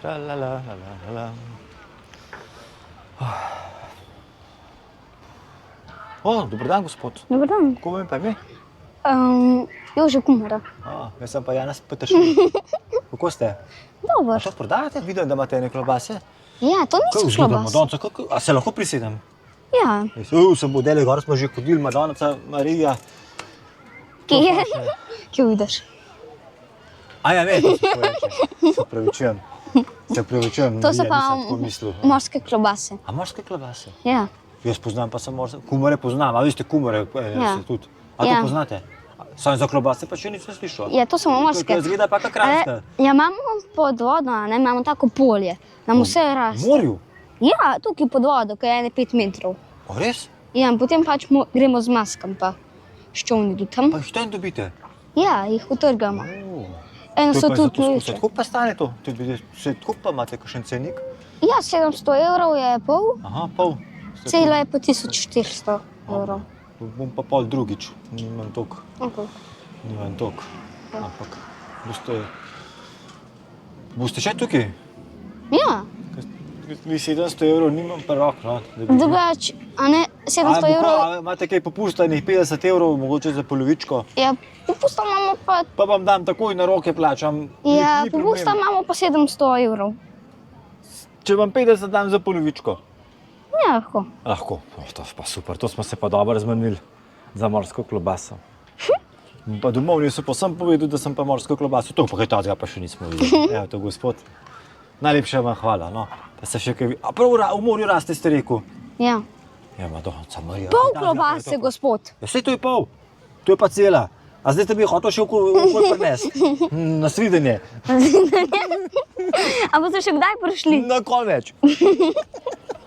Dober dan, gospod. Dobar dan. Kako vam pa ime? Jože Kumara. Jaz sem pa Janez Petršin. Kako ste? Dobar. A to prodajate? Vidim, da imate ene klobase. Ja, to niso klobase. A se lahko prisedem? Ja. Sem bil dele, gor smo že hodili, Madonna, Marija. Kje vidiš? Ja, ne, to se reče. Se pravičujem. To so pa morske klobase. A morske klobase? Ja. Jaz poznam pa samo morske. Kumare poznam, a vi ste kumare tudi. A to poznate? Sam za klobase pa še nisem slišal. Ja, to so morske. To izgleda pa kak kranjska. Ja, imamo pod vodo, imamo tako polje. Nam vse raste. V morju? Ja, tukaj pod vodo, ki je 5 metrov. O, res? Ja, in potem pač gremo z maskam pa s čovni do tam. Pa jih tam dobite? Ja, jih utrgamo. Eno so tudi lujše. Koliko pa stane to? Koliko pa imate kakšen cenik? Ja, 700 evrov je pol. Aha, pol. Celo je pa 1400 evrov. Bom pa pol drugič. Nimam toliko. Nimam toliko. Ampak boste še tukaj? Ja. Vi 700 evrov nimam pa rok, no. Drugač, a ne, 700 evrov... Imate kaj popusta, enih 50 evrov, mogoče za polovičko? Ja, popusta imamo pa... Pa vam dam takoj na roke plačam. Ja, popusta imamo pa 700 evrov. Če vam 50 dam za polovičko? Ja, lahko. Lahko, to pa super, to smo se pa dobro zmenili za morsko klobaso. Pa domov nisem pa sem povedal, da sem pa morsko klobaso, to pa kaj tazga pa še nismo videli. Evo to, gospod. Najlepša vam hvala, no. Pa se še kaj vi... A prav v morju raste, ste rekel? Ja. Ja, Madonna, Marija. Pol klobase, gospod. Ja, saj to je pol. To je pa cela. A zdaj ste bi hotel še okoli prinesti. Na svidenje. A boste še kdaj prišli? Na kol več.